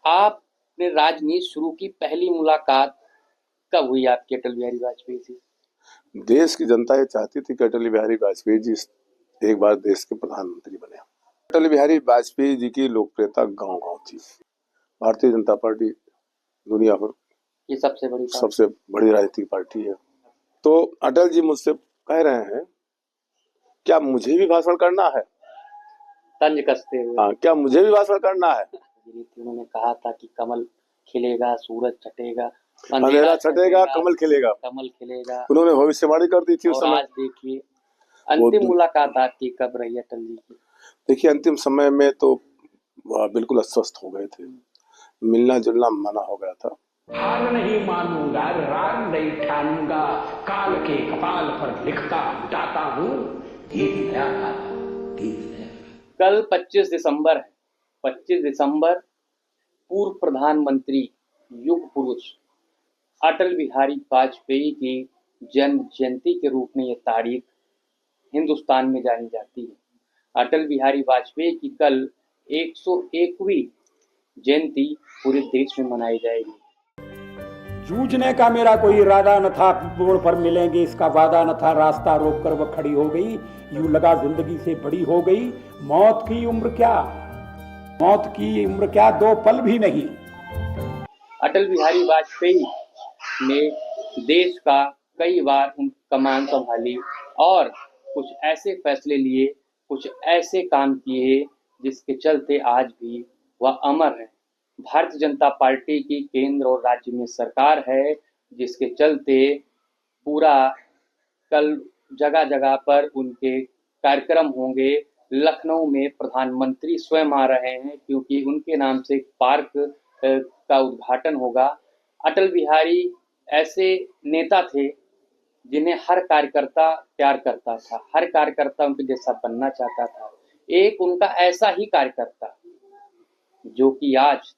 आपने राजनीति शुरू की, पहली मुलाकात कब हुई आपकी अटल बिहारी वाजपेयी से? देश की जनता ये चाहती थी कि अटल बिहारी वाजपेयी जी एक बार देश के प्रधानमंत्री बने। अटल बिहारी वाजपेयी जी की लोकप्रियता गांव-गांव थी। भारतीय जनता पार्टी दुनिया भर ये सबसे बड़ी राजनीतिक पार्टी है। तो अटल जी मुझसे कह रहे हैं, क्या मुझे भी भाषण करना है? तंज कसते हुए। हाँ, क्या मुझे भी भाषण करना है? उन्होंने कहा था कि कमल खिलेगा, सूरज छटेगा, अंधेरा छटेगा, कमल खिलेगा। उन्होंने भविष्यवाणी कर दी थी उस समय। आज देखिए अंतिम मुलाकात आपकी कब रही अटल जी की? देखिए, अंतिम समय में तो बिल्कुल अस्वस्थ हो गए थे, मिलना जुलना मना हो गया था। हार नहीं मानूंगा, राग नहीं ठानूंगा, काल के कपाल पर लिखता जाता हूँ, गीत नया गाता, गीत नया। कल 25 दिसंबर है। 25 दिसंबर पूर्व प्रधानमंत्री, युग पुरुष अटल बिहारी वाजपेयी की जन्म जयंती के रूप में यह तारीख हिंदुस्तान में जानी जाती है। अटल बिहारी वाजपेयी की कल 101वीं जयंती पूरे देश में मनाई जाएगी। जूझने का मेरा कोई इरादा न था, मोड़ पर मिलेंगे इसका वादा न था, रास्ता रोक कर वह खड़ी हो गई, यूं लगा जिंदगी से बड़ी हो गई, मौत की उम्र क्या 2 पल भी नहीं। अटल बिहारी वाजपेयी ने देश का कई बार कमान संभाली और कुछ ऐसे फैसले लिए, कुछ ऐसे काम किए जिसके चलते आज भी वह अमर है। भारतीय जनता पार्टी की केंद्र और राज्य में सरकार है, जिसके चलते पूरा कल जगह जगह पर उनके कार्यक्रम होंगे। लखनऊ में प्रधानमंत्री स्वयं आ रहे हैं, क्योंकि उनके नाम से एक पार्क का उद्घाटन होगा। अटल बिहारी ऐसे नेता थे जिन्हें हर कार्यकर्ता प्यार करता था, हर कार्यकर्ता उनके जैसा बनना चाहता था। एक उनका ऐसा ही कार्यकर्ता जो कि आज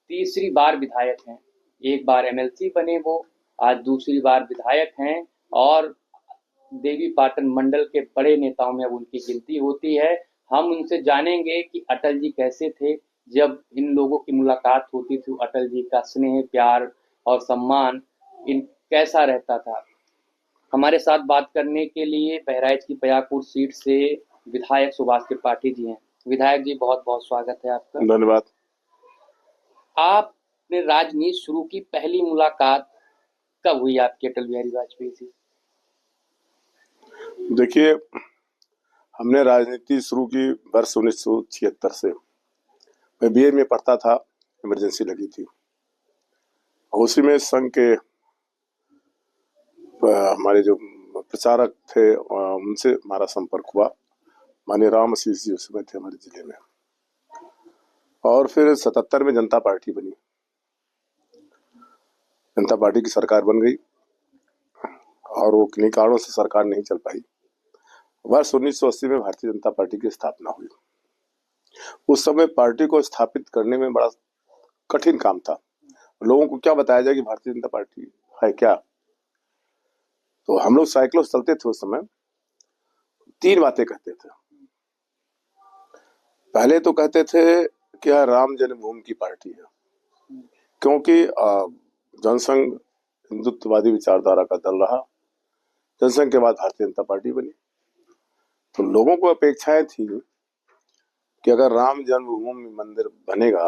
तीसरी बार विधायक हैं, एक बार एमएलसी बने वो, आज दूसरी बार विधायक हैं और देवीपाटन मंडल के बड़े नेताओं में अब उनकी गिनती होती है। हम उनसे जानेंगे कि अटल जी कैसे थे, जब इन लोगों की मुलाकात होती थी अटल जी का स्नेह, प्यार और सम्मान इन कैसा रहता था। हमारे साथ बात करने के लिए बहराइच की पयागपुर सीट से विधायक सुभाष त्रिपाठी जी हैं। विधायक जी, बहुत बहुत स्वागत है आपका। धन्यवाद। आपने राजनीति शुरू की, पहली मुलाकात कब हुई आपकी अटल बिहारी वाजपेयी से? देखिए, हमने राजनीति शुरू की वर्ष 1976 से। मैं बीए में पढ़ता था, इमरजेंसी लगी थी, उसी में संघ के हमारे जो प्रचारक थे उनसे हमारा संपर्क हुआ। माननीय राम आशीष जी उस समय थे हमारे जिले में, और फिर 77 में जनता पार्टी बनी। जनता पार्टी की सरकार बन गई और वो किन्हीं कारणों से सरकार नहीं चल पाई। वर्ष 1980 में भारतीय जनता पार्टी की स्थापना हुई। उस समय पार्टी को स्थापित करने में बड़ा कठिन काम था। लोगों को क्या बताया जाए कि भारतीय जनता पार्टी है क्या। तो हम लोग साइकिलों से चलते थे उस समय, 3 बातें कहते थे। पहले तो कहते थे कि यह राम जन्मभूमि की पार्टी है, क्योंकि जनसंघ हिंदुत्ववादी विचारधारा का दल रहा। जनसंघ के बाद भारतीय जनता पार्टी बनी, तो लोगों को अपेक्षाएं थी कि अगर राम जन्मभूमि मंदिर बनेगा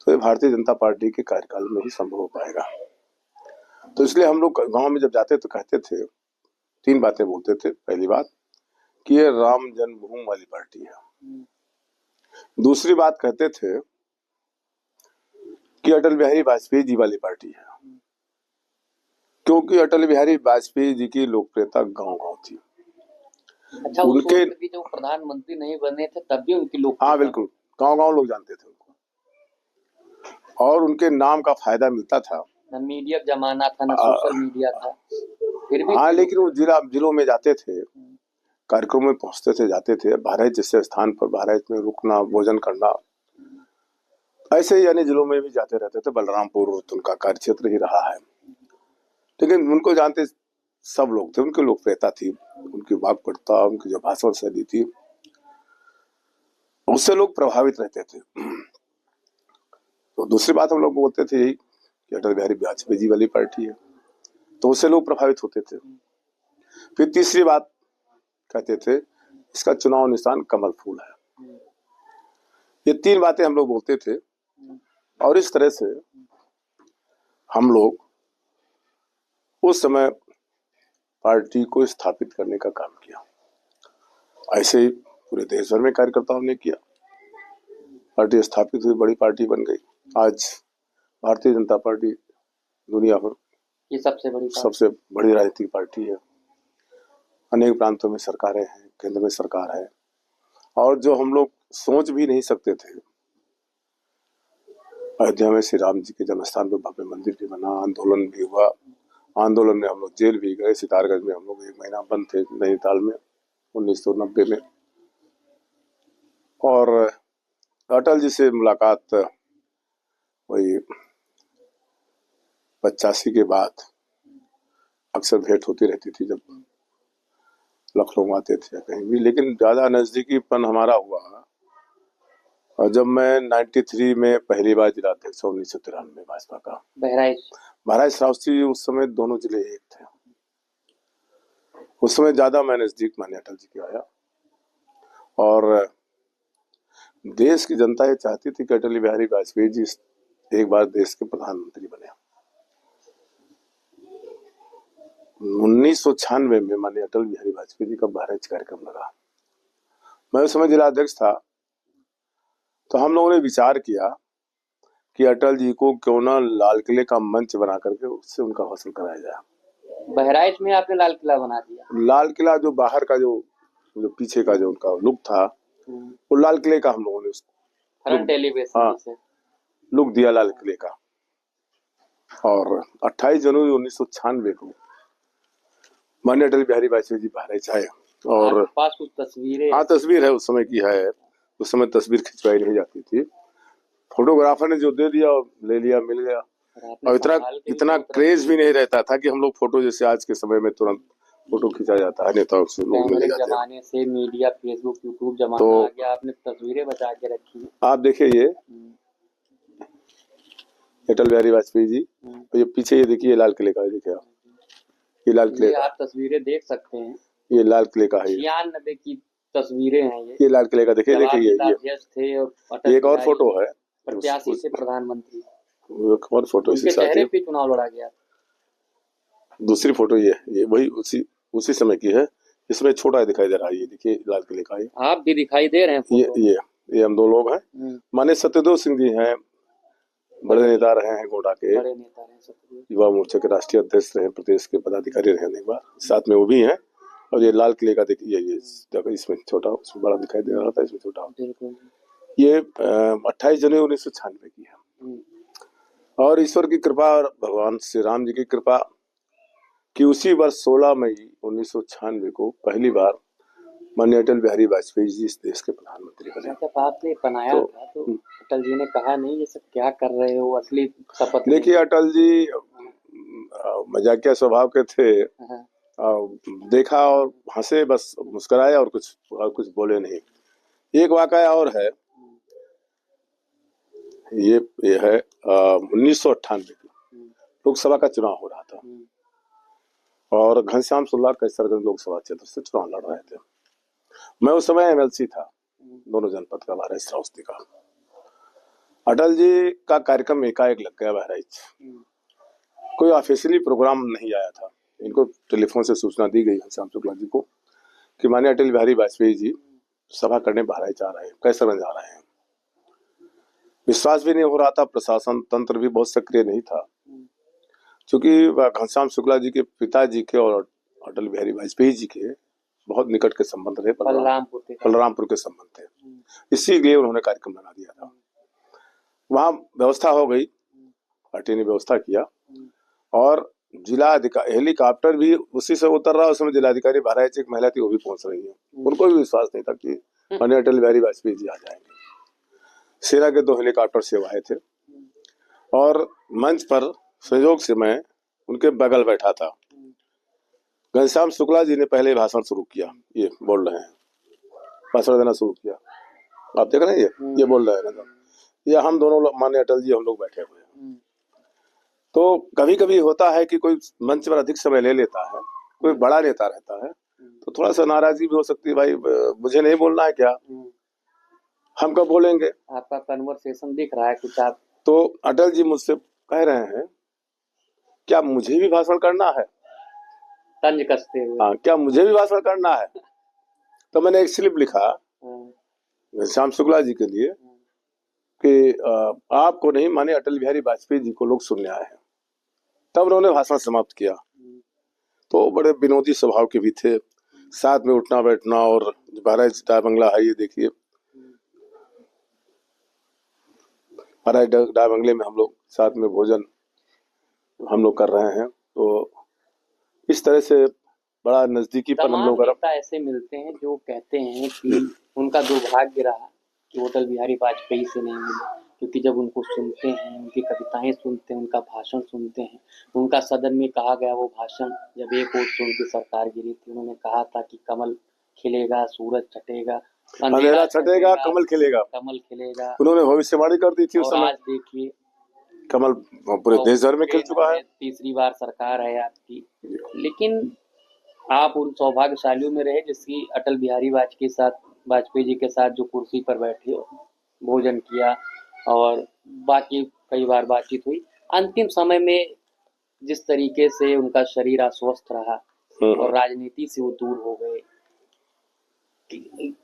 तो ये भारतीय जनता पार्टी के कार्यकाल में ही संभव हो पाएगा। तो इसलिए हम लोग गांव में जब जाते तो कहते थे, 3 बातें बोलते थे। पहली बात कि ये राम जन्मभूमि वाली पार्टी है। दूसरी बात कहते थे कि अटल बिहारी वाजपेयी जी वाली पार्टी है, क्योंकि अटल बिहारी वाजपेयी जी की लोकप्रियता गांव-गांव थी। अच्छा, उनके भी जो प्रधानमंत्री नहीं बने थे तब भी उनकी लोकप्रियता? हाँ बिल्कुल, गांव-गांव लोग जानते थे उनको, और उनके नाम का फायदा मिलता था। न मीडिया जमाना था, न सोशल मीडिया था, फिर भी। हाँ, लेकिन वो जिलों में जाते थे, कार्यक्रम में पहुंचते थे, जाते थे। बहराइच जैसे स्थान पर बहराइच में रुकना, भोजन करना, ऐसे ही अन्य जिलों में भी जाते रहते थे। बलरामपुर उनका कार्य क्षेत्र ही रहा है, लेकिन उनको जानते सब लोग थे। उनकी लोकप्रियता थी, उनकी वाक्पटुता, उनकी जो भाषण शैली थी, उससे लोग प्रभावित रहते थे। तो दूसरी बात हम लोग बोलते थे यही कि अटल बिहारी वाजपेयी जी वाली पार्टी है, तो उससे लोग प्रभावित होते थे। फिर तीसरी बात कहते थे इसका चुनाव निशान कमल फूल है। ये 3 बातें हम लोग बोलते थे और इस तरह से हम लोग उस समय पार्टी को स्थापित करने का काम किया। ऐसे ही पूरे देश भर में कार्यकर्ताओं ने किया, पार्टी स्थापित हुई, बड़ी पार्टी बन गई। आज भारतीय जनता पार्टी दुनिया भर ये सबसे बड़ी राजनीतिक पार्टी है। अनेक प्रांतों में सरकारें हैं, केंद्र में सरकार है, और जो हम लोग सोच भी नहीं सकते थे, अयोध्या में श्री राम जी के जन्मस्थान पर भव्य मंदिर भी बना, आंदोलन भी हुआ। आंदोलन में हम लोग जेल भी गए, सितारगंज में हम लोग 1 महीना बंद थे, नैनीताल में 1990 में। और अटल जी से मुलाकात वही 85 के बाद अक्सर भेंट होती रहती थी, जब लखनऊ आते थे या कहीं भी, लेकिन ज्यादा नजदीकीपन हमारा हुआ और जब मैं 93 में पहली बार जिला अध्यक्ष 1993 भाजपा का, बहराइच श्रावस्ती, उस समय दोनों जिले एक थे। उस समय ज्यादा मैं नजदीक माने अटल जी के आया और देश की जनता ये चाहती थी कि अटल बिहारी वाजपेयी जी एक बार देश के प्रधानमंत्री बने। 1996 में माननीय अटल बिहारी वाजपेयी जी का बहराइच कार्यक्रम लगा। मैं उस समय जिला अध्यक्ष था, तो हम लोगों ने विचार किया कि अटल जी को क्यों ना लाल किले का मंच बना करके उससे उनका हौसला कराया जाए। बहराइच में आपने लाल किला बना दिया? लाल किला जो बाहर का जो पीछे का जो उनका लुक था, वो लाल किले का हम लोगों ने फ्रंट एलिवेशन से लुक दिया लाल किले का। और 28 जनवरी 1996 को माननीय अटल बिहारी वाजपेयी जी बहराइच आए और पास कुछ तस्वीरें, हाँ तस्वीर है, उस समय की है। उस समय तस्वीर खिंचवाई नहीं जाती थी, फोटोग्राफर ने जो दे दिया ले लिया, मिल गया। और इतना क्रेज भी नहीं रहता था कि हम लोग फोटो जैसे आज के समय में तुरंत फोटो खींचा जाता है, नेताओं से लोग मिल जाते हैं। जमाने से मीडिया, फेसबुक, यूट्यूब जमाना आ गया, आपने तस्वीरें बचा के रखी। आप देखिए ये अटल बिहारी वाजपेयी जी, तो ये पीछे ये देखिए लाल किले का, देखिए ये लाल किले, आप तस्वीरें देख सकते हैं, ये लाल किले का है। 96 की तस्वीरें हैं ये लाल किले का, देखिए देखिए ये थे। और एक और फोटो है प्रत्याशी से प्रधानमंत्री, एक और फोटो इसी साथ चेहरे पे चुनाव लड़ा गया। दूसरी फोटो ये वही उसी समय की है। इसमें छोटा दिखाई दे रहा है, ये देखिए लाल किले का, आप भी दिखाई दे रहे हैं। ये हम 2 लोग हैं। माने सत्यदेव सिंह जी हैं, बड़े नेता रहे हैं, गोंडा के युवा मोर्चा के राष्ट्रीय अध्यक्ष रहे, प्रदेश के पदाधिकारी रहे एक बार, साथ में वो भी हैं। और ये लाल किले का देखिए, ये इसमें छोटा, उसमें बड़ा दिखाई दे रहा था, इसमें छोटा। ये 28 जनवरी 1996 की है। और ईश्वर की कृपा और भगवान श्री राम जी की कृपा कि उसी वर्ष 16 मई 1996 को पहली बार माननीय अटल बिहारी वाजपेयी जी इस देश के प्रधानमंत्री बने। जब आपने बनाया था तो अटल जी ने कहा नहीं ये सब क्या कर रहे हो, असली शपथ? देखिए अटल जी मजाकिया स्वभाव के थे, देखा और हंसे, बस मुस्कुराए और कुछ बोले नहीं। एक वाकया और है, ये है 1998 लोकसभा का चुनाव हो रहा था और घनश्याम शुक्ला कैसरगंज लोकसभा क्षेत्र से चुनाव लड़ रहे थे। मैं उस समय एमएलसी था, दोनों जनपद का, बहराइच श्रावस्ती का। अटल जी का कार्यक्रम एकाएक लग गया बहराइच, कोई ऑफिशियली प्रोग्राम नहीं आया था। इनको टेलीफोन से सूचना दी गई घनश्याम शुक्ला जी को कि माननीय अटल बिहारी वाजपेयी जी सभा करने बहराइच आ रहे हैं, कैसरगंज आ रहे हैं। विश्वास भी नहीं हो रहा था, प्रशासन तंत्र भी बहुत सक्रिय नहीं था, क्योंकि घनश्याम शुक्ला जी के पिताजी के और अटल बिहारी वाजपेयी जी के बहुत निकट के संबंध रहे, बलरामपुर के संबंध थे, इसीलिए उन्होंने कार्यक्रम बना दिया था। वहां व्यवस्था हो गई, पार्टी ने व्यवस्था किया और जिला अधिकारी हेलीकॉप्टर भी उसी से उतर रहा। उसमें जिलाधिकारी बहराइच एक महिला थी, वो भी पहुंच रही है। उनको भी विश्वास नहीं था कि माननीय अटल बिहारी वाजपेयी जी आ जाएंगे। सेना के 2 हेलीकॉप्टर से आए थे और मंच पर संयोग से मैं उनके बगल बैठा था। घनश्याम शुक्ला जी ने पहले भाषण शुरू किया, ये बोल रहे हैं, भाषण देना शुरू किया, आप देख रहे हैं, ये बोल रहे हैं। या हम दोनों लोग, माननीय अटल जी हम लोग बैठे हुए हैं। हम्म, तो कभी कभी होता है कि कोई मंच पर अधिक समय ले लेता है, कोई बड़ा नेता रहता है, तो थोड़ा सा नाराजगी भी हो सकती है, भाई मुझे नहीं बोलना है क्या, हम्म। हम कब बोलेंगे। आपका कन्वर्सेशन दिख रहा है कुछ आप तो अटल जी मुझसे कह रहे हैं क्या मुझे भी भाषण करना है, तंज कसते हुए। हाँ क्या मुझे भी भाषण करना है। तो मैंने एक स्लिप लिखा श्याम शुक्ला जी के लिए कि आपको नहीं, माने अटल बिहारी वाजपेयी जी को लोग सुनने आए हैं। तब उन्होंने भाषण समाप्त किया। तो बड़े विनोदी स्वभाव के भी थे, साथ में उठना बैठना, और महाराज डाक बंगला है, ये देखिए महाराज डाक बंगले में हम लोग साथ में भोजन हम लोग कर रहे हैं। तो इस तरह से बड़ा नजदीकीपन हम तमाम लोग का। नेता ऐसे मिलते हैं जो कहते हैं कि उनका दुर्भाग्य रहा कि वो अटल बिहारी वाजपेयी से नहीं मिले, क्योंकि जब उनको सुनते हैं, उनकी कविताएं सुनते हैं, उनका भाषण सुनते हैं, उनका सदन में कहा गया वो भाषण, जब एक वोट से उनकी सरकार गिरी थी, उन्होंने कहा था कि कमल खिलेगा, सूरज छटेगा, अंधेरा छटेगा, कमल खिलेगा, कमल खिलेगा। उन्होंने भविष्यवाणी कर दी थी उस और समय। आज देखिए कमल पूरे देश भर में खिल चुका है। तीसरी बार सरकार है आपकी, लेकिन आप उन सौभाग्यशालियों में रहे जिसकी अटल बिहारी वाजपेयी जी के साथ जो कुर्सी पर बैठे, भोजन किया और बाकी कई बार बातचीत हुई। अंतिम समय में जिस तरीके से उनका शरीर अस्वस्थ रहा और राजनीति से वो दूर हो गए,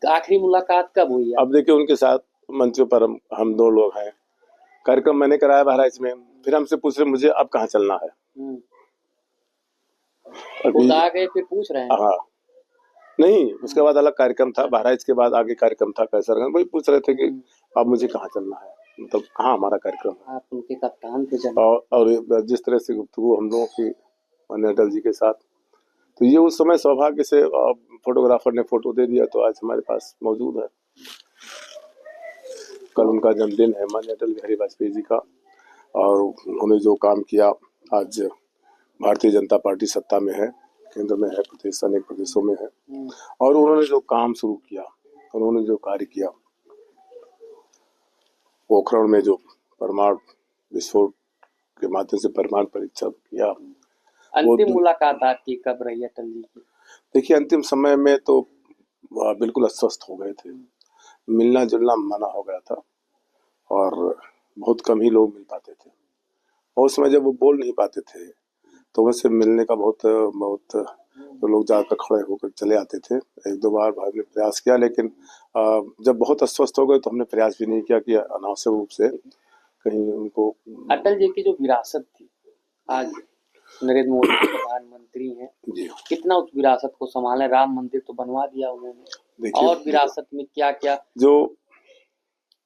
आखिरी मुलाकात कब हुई? अब देखिए उनके साथ मंच पर हम दो लोग हैं, कार्यक्रम मैंने कराया बहराइच में, फिर हमसे पूछ रहे मुझे अब कहाँ चलना है। खुद आ गए फिर पूछ रहे हैं? हाँ नहीं, उसके बाद अलग कार्यक्रम था, बहराइच के बाद आगे कार्यक्रम था कैसरगंज, वही पूछ रहे थे कि अब मुझे कहाँ चलना है, मतलब कहाँ हमारा कार्यक्रम है। आप उनके कप्तान थे। और जिस तरह से गुफ्तगू हम लोगों की माननीय अटल जी के साथ, तो ये उस समय सौभाग्य से फोटोग्राफर ने फोटो दे दिया, तो आज हमारे पास मौजूद है। कल उनका जन्मदिन है माननीय अटल बिहारी वाजपेयी जी का, और उन्होंने जो काम किया, आज भारतीय जनता पार्टी सत्ता में है, केंद्र में है, प्रदेश अनेक प्रदेशों में है, और उन्होंने जो काम शुरू किया, उन्होंने जो कार्य किया, पोखरण में जो परमाणु विस्फोट के माध्यम से परमाणु परीक्षण किया। अंतिम मुलाकात आपकी कब रही अटल जी की? देखिए अंतिम समय में तो बिल्कुल अस्वस्थ हो गए थे, मिलना जुलना मना हो गया था, और बहुत कम ही लोग मिल पाते थे, और उस समय जब वो बोल नहीं पाते थे तो उनसे मिलने का बहुत तो लोग जाकर खड़े होकर चले आते थे। एक दो बार हमने प्रयास किया, लेकिन जब बहुत अस्वस्थ हो गए तो हमने प्रयास भी नहीं किया कि अनावश्यक रूप से कहीं उनको। अटल जी की जो विरासत थी, आज नरेंद्र मोदी प्रधानमंत्री हैं, कितना उस विरासत को संभाले? राम मंदिर तो बनवा दिया उन्होंने, और विरासत में क्या क्या जो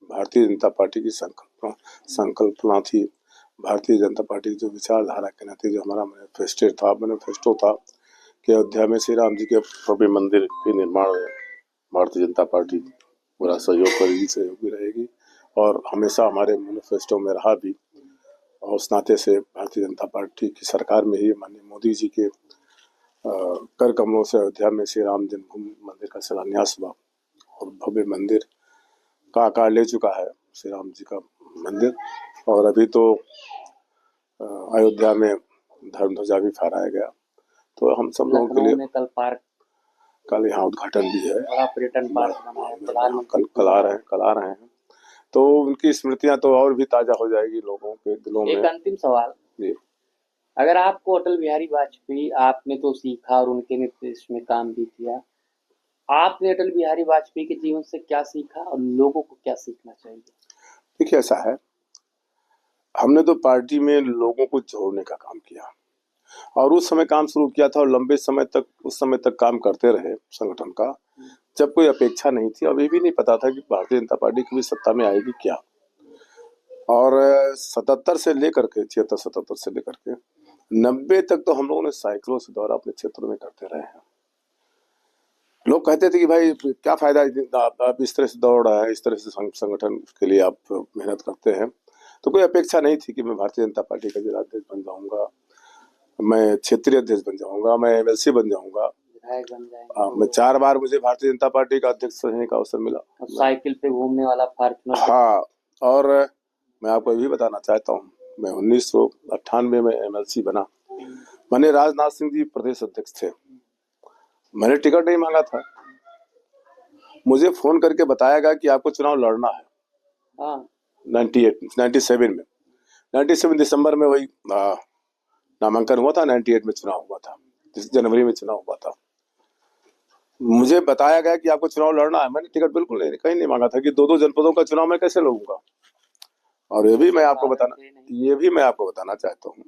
भारतीय जनता पार्टी की संकल्पना थी, भारतीय जनता पार्टी की जो विचारधारा के नाते जो हमारा मैनिफेस्टो था कि अयोध्या में श्री राम जी के भव्य मंदिर के निर्माण में भारतीय जनता पार्टी पूरा सहयोगी रहेगी, और हमेशा हमारे मैनिफेस्टो में रहा भी। और उस नाते से भारतीय जनता पार्टी की सरकार में ही माननीय मोदी जी के कर कमलों से अयोध्या में श्री राम जन्मभूमि मंदिर का शिलान्यास हुआ, और भव्य मंदिर का आकार ले चुका है श्री राम जी का मंदिर। और अभी तो अयोध्या में धर्म ध्वजा भी फहराया गया, तो हम सब लोगों के लिए कल यहाँ उद्घाटन भी है, पर्यटन पार्क बना है, कल आ रहे हैं, तो उनकी स्मृतियां तो और भी ताजा हो जाएगी लोगों के दिलों में। एक अंतिम सवाल जी, अगर आपको अटल बिहारी वाजपेयी, आपने तो सीखा और उनके नेतृत्व में काम भी किया, आपने अटल बिहारी वाजपेयी के जीवन से क्या सीखा और लोगों को क्या सीखना चाहिए? देखिए ऐसा है, हमने तो पार्टी में लोगों को जोड़ने का काम किया, और उस समय काम शुरू किया था, और लंबे समय तक उस समय तक काम करते रहे संगठन का, जब कोई अपेक्षा नहीं थी। अब ये भी नहीं पता था कि भारतीय जनता पार्टी कभी सत्ता में आएगी क्या। और 77 से लेकर के 76-77 से लेकर के 90 तक तो हम लोगों ने साइकिलों से दौरा अपने क्षेत्र में करते रहे हैं। लोग कहते थे कि भाई क्या फायदा, आप इस तरह से दौड़ रहे हैं, इस तरह से संगठन के लिए आप मेहनत करते हैं। तो कोई अपेक्षा नहीं थी कि मैं भारतीय जनता पार्टी का जिलाध्यक्ष बन जाऊंगा, मैं क्षेत्रीय अध्यक्ष बन जाऊंगा, मैं एमएलसी बन जाऊंगा। मैं 4 बार मुझे भारतीय जनता पार्टी का अध्यक्ष रहने का अवसर मिला, साइकिल पे घूमने वाला फॉर्च्यूनर। हाँ, और मैं आपको ये भी बताना चाहता हूँ, मैं 1998 में MLC बना। मैंने राजनाथ सिंह जी प्रदेश अध्यक्ष थे, मैंने टिकट नहीं मांगा था, मुझे फोन करके बताया गया कि आपको चुनाव लड़ना है। हाँ 97 में, 97 दिसंबर में वही नामांकन हुआ था, 98 में चुनाव हुआ था, जनवरी में चुनाव हुआ था। मुझे बताया गया कि आपको चुनाव लड़ना है, मैंने टिकट बिल्कुल नहीं, कहीं नहीं मांगा था कि दो जनपदों का चुनाव मैं कैसे लड़ूंगा। और ये भी मैं आपको बताना चाहता हूँ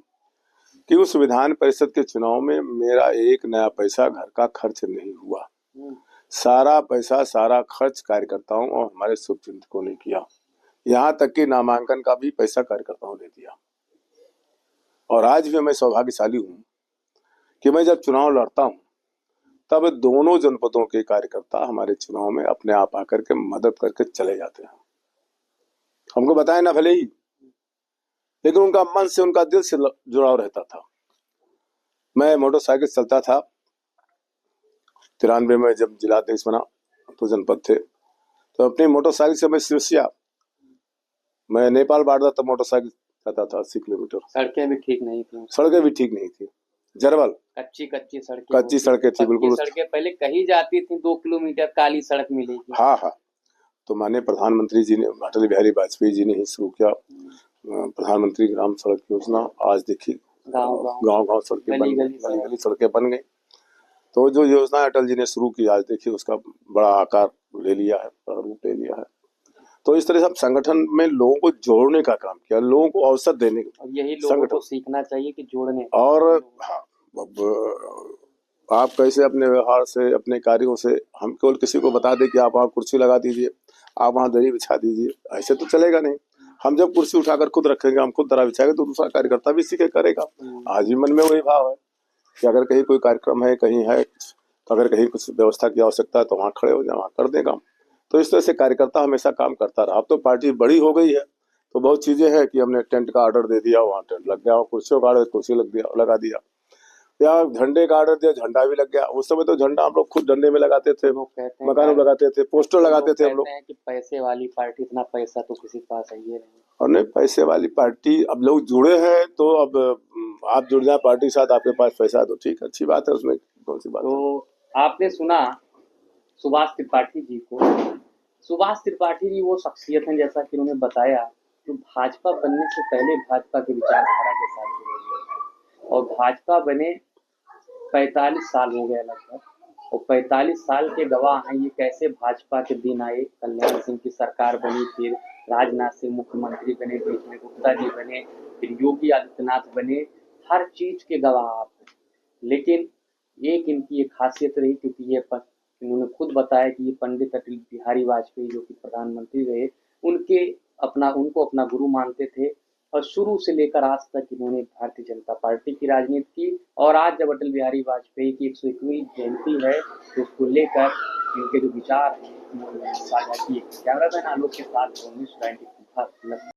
कि उस विधान परिषद के चुनाव में मेरा एक नया पैसा घर का खर्च नहीं हुआ। सारा पैसा, सारा खर्च कार्यकर्ताओं और हमारे शुभचिंतकों ने किया। यहाँ तक कि नामांकन का भी पैसा कार्यकर्ताओं ने दिया। और आज भी मैं सौभाग्यशाली हूँ कि मैं जब चुनाव लड़ता हूँ तब दोनों जनपदों के कार्यकर्ता हमारे चुनाव में अपने आप आकर के मदद करके चले जाते हैं। हमको बताए ना भले ही, लेकिन उनका मन से, उनका दिल से जुड़ाव रहता था। मैं मोटरसाइकिल चलता था, 93 में जब जिलाध्यक्ष बना तो जनपद थे, तो अपनी मोटरसाइकिल से मैं सिरसिया, मैं नेपाल बाढ़ तब मोटरसाइकिल चलता था 80 किलोमीटर। सड़कें भी ठीक नहीं थी, जरवल कच्ची सड़कें थी बिल्कुल। सड़कें पहले कही जाती थी 2 किलोमीटर काली सड़क मिलेगी। हाँ, तो माननीय प्रधानमंत्री जी ने, अटल बिहारी वाजपेयी जी ने ही शुरू किया प्रधानमंत्री ग्राम सड़क योजना। आज देखिए गांव सड़कें गली सड़कें बन गई। तो जो योजना अटल जी ने शुरू की, आज देखिए उसका बड़ा आकार ले लिया है, बड़ा रूप ले लिया है। तो इस तरह से संगठन में लोगों को जोड़ने का काम किया, लोगों को अवसर देने का। यही लोगों को सीखना चाहिए कि जोड़ने। और हाँ, आप कैसे अपने व्यवहार से, अपने कार्यों से, हम केवल किसी को बता दें कि आप वहाँ कुर्सी लगा दीजिए, आप वहाँ दरी बिछा दीजिए, ऐसे तो चलेगा नहीं। हम जब कुर्सी उठाकर खुद रखेंगे, हम खुद दरा बिछाएंगे, तो दूसरा कार्यकर्ता भी सीखे करेगा। आज भी मन में वही भाव है कि अगर कहीं कोई कार्यक्रम है, कहीं है, तो अगर कहीं कुछ व्यवस्था की आवश्यकता है तो वहाँ खड़े हो जाए, वहाँ कर देगा। तो इस तरह से कार्यकर्ता हमेशा काम करता रहा। अब तो पार्टी बड़ी हो गई है, तो बहुत चीजें हैं कि हमने टेंट का ऑर्डर दे दिया, वहाँ टेंट लग गया, कुर्सियों का ऑर्डर कुर्सी लगा दिया, या झंडे का ऑर्डर दिया, झंडा भी लग गया। उस समय तो झंडा हम लोग खुद झंडे में लगाते थे, मकानों में लगाते थे, पोस्टर लगाते थे हम लोग। कि पैसे वाली पार्टी, इतना पैसा तो किसी के पास है नहीं। और नहीं, पैसे वाली पार्टी, अब लोग जुड़े हैं तो अब आप जुड़ जाए पार्टी के साथ, आपके पास पैसा है तो ठीक, अच्छी बात है, उसमें कौन सी बात। तो आपने सुना सुभाष त्रिपाठी जी को। सुभाष त्रिपाठी जी वो शख्सियत हैं, जैसा कि उन्होंने बताया, जो भाजपा बनने से पहले भाजपा के विचारधारा के साथ जुड़े हुए, और भाजपा बने 45 साल हो गए लगभग, और 45 साल के गवाह हैं ये कैसे भाजपा के दिन आए। कल्याण सिंह की सरकार बनी, फिर राजनाथ सिंह मुख्यमंत्री बने, बीच में गुप्ता जी बने, फिर योगी आदित्यनाथ बने, हर चीज के गवाह आप। लेकिन एक इनकी एक खासियत रही, क्योंकि ये इन्होंने खुद बताया कि ये पंडित अटल बिहारी वाजपेयी जो कि प्रधानमंत्री रहे, उनको अपना गुरु मानते थे, और शुरू से लेकर आज तक इन्होंने भारतीय जनता पार्टी की राजनीति की। और आज जब अटल बिहारी वाजपेयी की 101वीं जयंती है, तो उसको लेकर इनके जो विचार हैं उन्होंने साझा किए। कैमरामैन आलोक के साथ